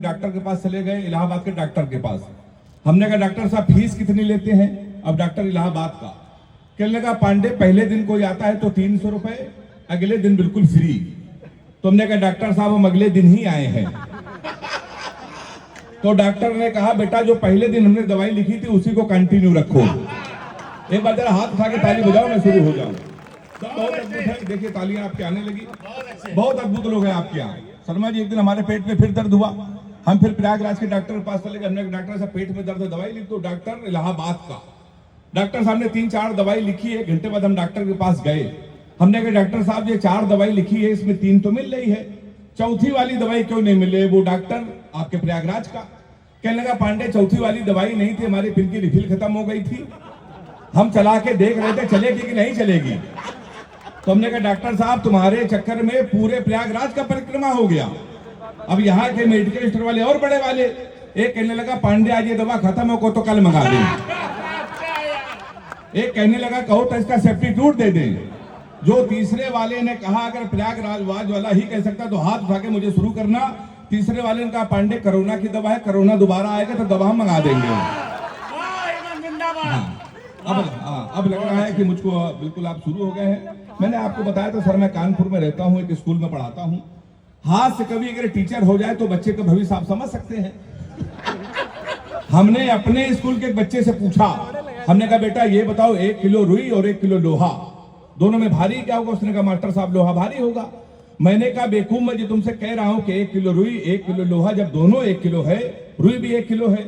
Doctor के पास चले गए, इलाहाबाद के डॉक्टर के पास। हमने कहा डॉक्टर साहब फीस कितनी लेते हैं? अब डॉक्टर इलाहाबाद का कहने लगा पांडे पहले दिन कोई आता है तो 300 रुपए, अगले दिन बिल्कुल फ्री। तो हमने कहा डॉक्टर साहब हम अगले दिन ही आए हैं। तो डॉक्टर ने कहा बेटा जो पहले दिन हमने दवाई लिखी थी उसी को कंटिन्यू रखो। एक बार जरा हाथ उठा के ताली बजाओ, मैं शुरू हो जाऊं। बहुत अद्भुत है, देखिए तालियां आपके आने लगी, बहुत अद्भुत लोग हैं आपके यहाँ। शर्मा जी एक दिन हमारे पेट में फिर दर्द हुआ, हम फिर प्रयागराज के डॉक्टर के पास चले गए। हमने डॉक्टर साहब पेट में दर्द है दवाई लिख दो। डॉक्टर इलाहाबाद का डॉक्टर साहब ने 3-4 दवाई लिखी है। घंटे बाद हम डॉक्टर के पास गए। हमने कहा डॉक्टर साहब ये 4 दवाई लिखी है, इसमें 3 तो मिल रही है, चौथी वाली दवाई क्यों नहीं मिल रही? वो डॉक्टर आपके प्रयागराज का कहने लगा पांडे चौथी वाली दवाई नहीं थी, हमारी पिन की रिफिल खत्म हो गई थी, हम चला के देख रहे थे चलेगी कि नहीं चलेगी। तो हमने कहा डॉक्टर साहब तुम्हारे चक्कर में पूरे प्रयागराज का परिक्रमा हो गया। अब यहाँ के मेडिकल स्टोर वाले और बड़े वाले एक कहने लगा पांडे आज ये दवा खत्म हो को तो कल मंगा दें। एक कहने लगा कहो तो इसका सब्स्टिट्यूट दे दें। जो तीसरे वाले ने कहा अगर प्रयागराज वाला ही कह सकता तो हाथ उठा के मुझे शुरू करना। तीसरे वाले ने कहा पांडे कोरोना की दवा है, कोरोना दोबारा आएगा तो दवा हम मंगा देंगे। अब लग रहा है कि मुझको बिल्कुल आप शुरू हो गए हैं। मैंने आपको बताया तो सर मैं कानपुर में रहता हूँ, एक स्कूल में पढ़ाता हूँ। हाथ से कभी अगर टीचर हो जाए तो बच्चे का भविष्य आप समझ सकते हैं। हमने अपने स्कूल के एक बच्चे से पूछा, हमने कहा बेटा ये बताओ 1 किलो रुई और 1 किलो लोहा दोनों में भारी क्या होगा? उसने कहा मास्टर साहब लोहा भारी होगा। मैंने कहा बेवकूफ मैं जो तुमसे कह रहा हूं कि 1 किलो रुई 1 किलो लोहा, जब दोनों 1 किलो है, रुई भी 1 किलो है,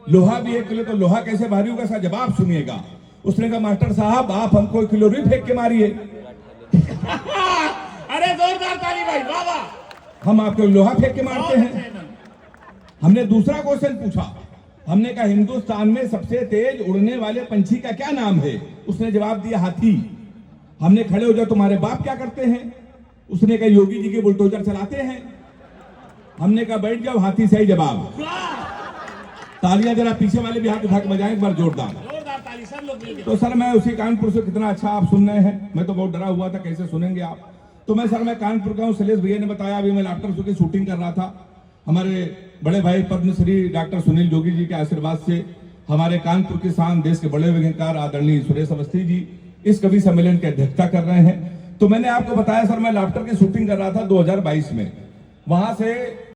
लोहा भी 1 किलो, तो लोहा कैसे भारी होगा? इसका जवाब सुनिएगा। उसने कहा मास्टर साहब आप हमको 1 किलो रुई फेंक के मारिए। अरे जोरदार ताली भाई, वाह वाह। हम आपको लोहा फेंक के मारते हैं। हमने दूसरा क्वेश्चन पूछा, हमने कहा हिंदुस्तान में सबसे तेज उड़ने वाले पंछी का क्या नाम है? उसने जवाब दिया हाथी। हमने खड़े हो जाओ तुम्हारे बाप क्या करते हैं? उसने कहा योगी जी के बुलडोजर चलाते हैं। हमने कहा बैठ जाओ, हाथी सही जवाब। तालियां जरा पीछे वाले भी हाथ उठा के बजाएं एक बार जोरदार। तो सर मैं उसी कानपुर से, कितना अच्छा आप सुन रहे हैं, मैं तो बहुत डरा हुआ था कैसे सुनेंगे आप। तो मैं सर मैं कानपुर का हूँ। शैलेश भैया ने बताया अभी मैं लाफ्टर शो की शूटिंग कर रहा था। हमारे बड़े भाई पद्मश्री डॉक्टर सुनील जोगी जी के आशीर्वाद से हमारे कानपुर के शान, देश के बड़े वैज्ञानिक आदरणीय सुरेश अवस्थी जी इस कवि सम्मेलन की अध्यक्षता कर रहे हैं। तो मैंने आपको बताया सर मैं लाफ्टर की शूटिंग कर रहा था 2022 में। वहां से